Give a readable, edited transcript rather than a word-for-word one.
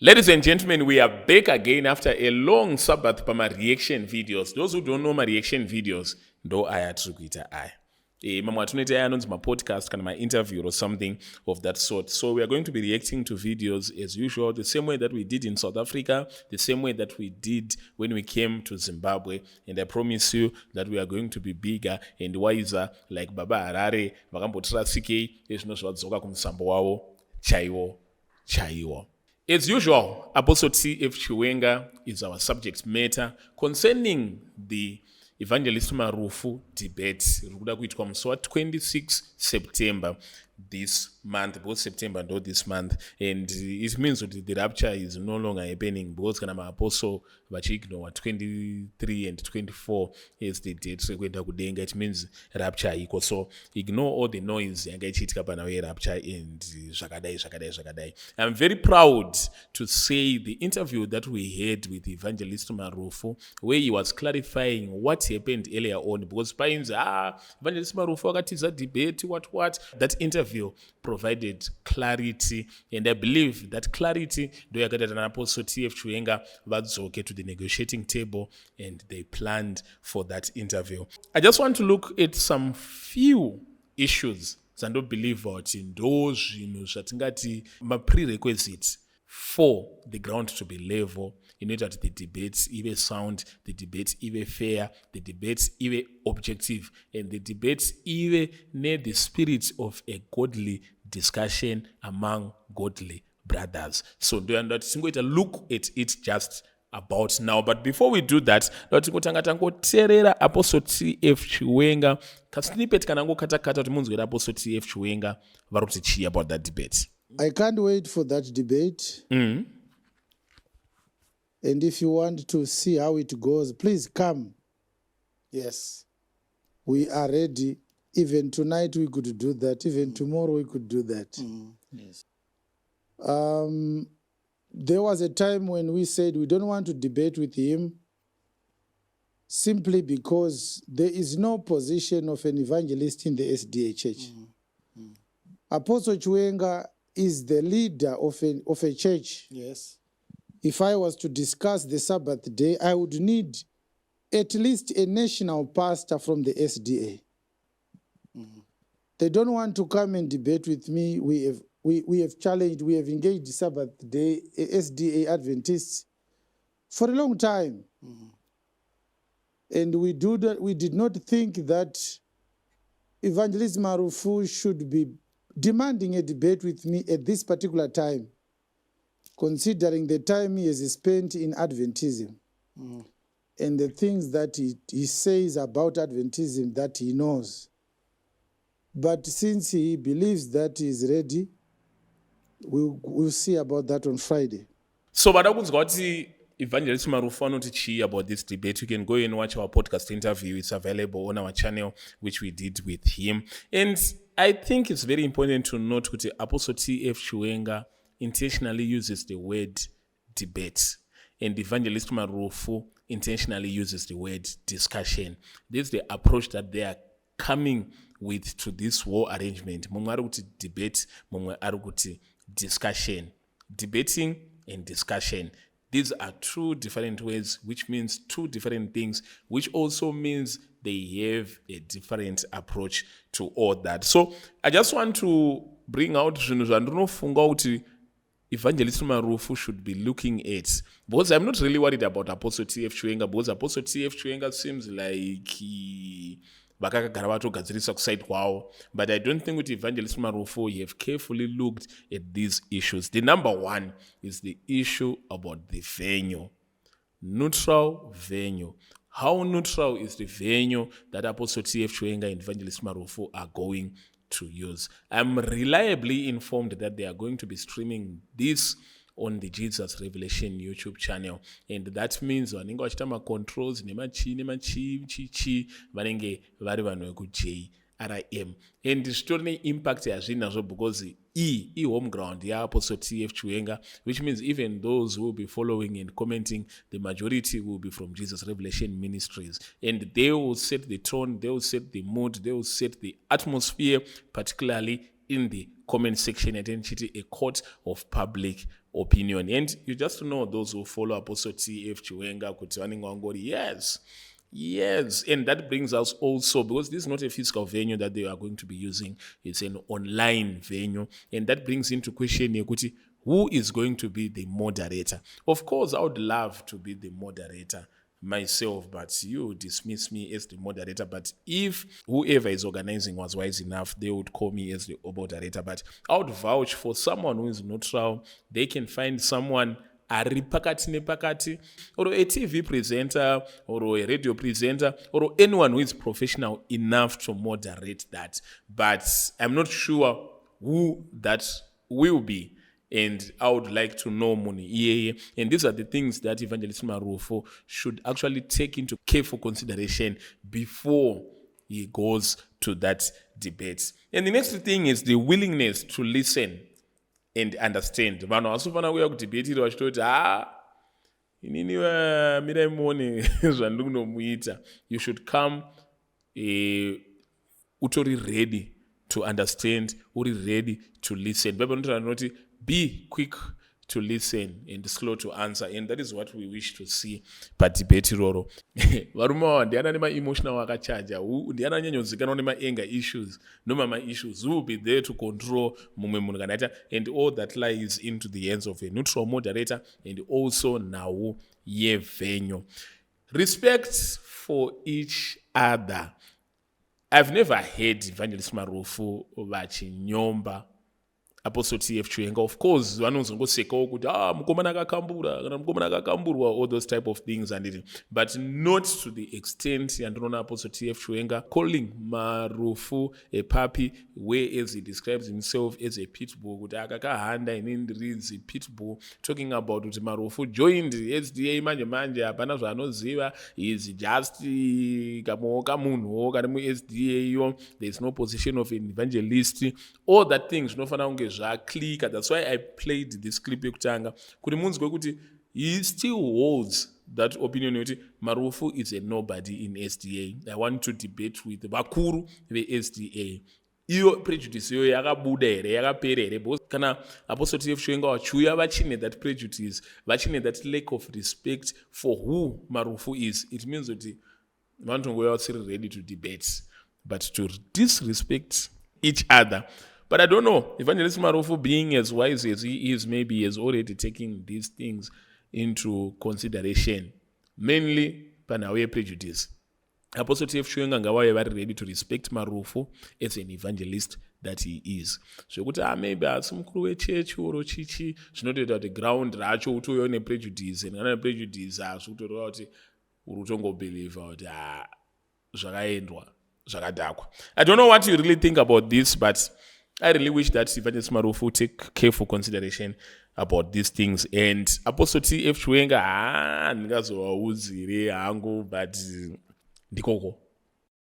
Ladies and gentlemen, we are back again after a long Sabbath my reaction videos. Those who don't know my reaction videos, ndo aya tiri aya. Mamwe atinoita aya anonzi podcast kana interview or something of that sort. So we are going to be reacting to videos as usual, the same way that we did in South Africa, the same way that we did when we came to Zimbabwe. And I promise you that we are going to be bigger and wiser like Baba Harare, vakambotirasike ezvinozvadzoka kumusambo wavo, chaiwo. As usual, Apostle T.F. Chiwenga is our subject matter concerning the Evangelist Marufu debate. Rikuda kuitwa musi wa 26 September this month, both September and this month, and it means that the rapture is no longer happening because kana apostle vachiignore 23 and 24 as the date rekuenda kudenga. It means rapture iko, so ignore all the noise yanga ichiitika pana we rapture and zvakadai. I'm very proud to say the interview that we had with Evangelist Marufu, where he was clarifying what happened earlier on, because painzi Evangelist Marufu akatiza debate what that interview provided clarity, and I believe that clarity ndoyakaita na Apostle T.F. Chiwenga vadzoke to the negotiating table, and they planned for that interview. I just want to look at some few issues dzandobelieve kuti ndo zvinhu zvatingati ma-prerequisites for the ground to be level inoita kuti the debates ive sound, the debates ive fair, the debates ive objective, and the debates ive ne the spirit of a godly discussion among godly brothers. So ndoyanda kuti tingoita look at it just about now. But before we do that, tinotanga tangoteerera Apostle T.F. Chiwenga kasnippet kana ngokata-kata kuti munzwere Apostle T.F. Chiwenga vari kuti chii about that debate. I can't wait for that debate. And if you want to see how it goes, please come. Yes. We are ready. Even tonight we could do that. Even tomorrow we could do that. Yes. There was a time when we said we don't want to debate with him simply because there is no position of an evangelist in the SDA church. Apostle Chiwenga is the leader of a church. Yes. If I was to discuss the Sabbath day, I would need at least a national pastor from the SDA. They don't want to come and debate with me. We have challenged, we have engaged Sabbath day SDA Adventists for a long time. And we did not think that Evangelist Marufu should be demanding a debate with me at this particular time, considering the time he has spent in Adventism and the things that he says about Adventism that he knows. But since he believes that he is ready, we'll see about that on Friday. So vadakunzwa kuti Evangelist Marufu anoti chii about this debate. You can go and watch our podcast interview. It's available on our channel, which we did with him. And I think it's very important to note that Apostle T.F. Chiwenga intentionally uses the word debate, and Evangelist Marufu intentionally uses the word discussion. This is the approach that they are coming with to this whole arrangement. Mumwe ari kuti debate, mumwe ari kuti discussion. Debating and discussion. These are two different ways, which means two different things, which also means they have a different approach to all that. So I just want to bring out zvinhu zvandinofunga kuti Evangelist Marufu should be looking at, because I'm not really worried about Apostle T.F. Chiwenga, because Apostle T.F. Chiwenga seems like vakagara vatogadzirisa kuside kwavo, but I don't think with Evangelist Marufu you have carefully looked at these issues. The number one is the issue about the venue. Neutral venue. How neutral is the venue that Apostle T.F. Chiwenga and Evangelist Marufu are going to use? I'm reliably informed that they are going to be streaming this on the Jesus Revelation YouTube channel, and that means vanenge vachita ma-controls nemachi vanenge vari vanhu vekuJRM, and zvitori ne-impact yazvinazvo because home ground Apostle T.F. Chiwenga, which means even those who will be following and commenting, the majority will be from Jesus Revelation Ministries, and they will set the tone, they will set the mood, they will set the atmosphere, particularly in the comment section, and then a court of public opinion. And you just know those who follow Apostle T.F. Chiwenga, kuti vanenge vangori, yes. And that brings us also, because this is not a physical venue that they are going to be using, it's an online venue. And that brings into question kuti, who is going to be the moderator? Of course, I would love to be the moderator myself, but you dismiss me as the moderator. But if whoever is organizing was wise enough, they would call me as the moderator. But I would vouch for someone who is neutral. They can find someone ari pakati nepakati, or a TV presenter, or a radio presenter, or anyone who is professional enough to moderate that. But I'm not sure who that will be. And I would like to know money. And these are the things that Evangelist Marufu should actually take into careful consideration before he goes to that debate. And the next thing is the willingness to listen and understand. Vanhu vasofana kuuya kudebate vachitoti inini mirai muone zvandinomuita. You should come utori ready to understand, uri ready to listen. Bible notaura be quick to listen and slow to answer, and that is what we wish to see padebate iroro. Varume ava ndiana nema-emotional akachaja, ndiana anyanyozikanwa nema-anger issues nomama-issues, who will be there to control mumwe munhu kana aita, and all that lies into the hands of a neutral moderator and also nhau yevenue. Respect for each other. I've never heard Evangelist Marufu vachinyomba Apostle T.F. Chiwenga. Of course, vanozongosekawo kuti mukomana akakambura kana mukomana akakamburwa, all those type of things and it, but not to the extent yandinoona Apostle T.F. Chiwenga calling Marufu a puppy, whereas he describes himself as a pit bull, kuti akakahanda inini ndiridzi pit bull, talking about kuti Marufu joined SDA manje hapana zvaanoziva, he is just kamowo kamunhuwo kari mu-SDA iyo, there is no position of an evangelist, all that things zvinofana kunge zvaclika. That's why I played this clip yekutanga kuti munzwe kuti he still holds that opinion yekuti Marufu is a nobody in SDA. I want to debate with vakuru ve-SDA. Iyo prejudice iyo yakabuda here, yakapera here, because kana Apostle T.F. Chiwenga vachiuya vachine that prejudice, vachine that lack of respect for who Marufu is, it means kuti vantongoya vasiri ready to debate, but to disrespect each other. But I don't know, Evangelist Marufu, being as wise as he is, maybe he is already taking these things into consideration, mainly panawe prejudice. Apostle T.F. Chiwenga ngavaye vari ready to respect Marufu as an evangelist that he is. Zvekuti maybe asi mukuru wechechi oro chichi, zvinotoita kuti ground racho utoyo neprejudice, and kana prejudice zvikutoreva kuti uri kutongobhelievha kuti zvakaendwa zvakadhakwa. I don't know what you really think about this, but I really wish that Evangelist Marufu take careful consideration about these things. And Apostle T.F. Chiwenga ndingazovaudzire hangu, but ndikoko.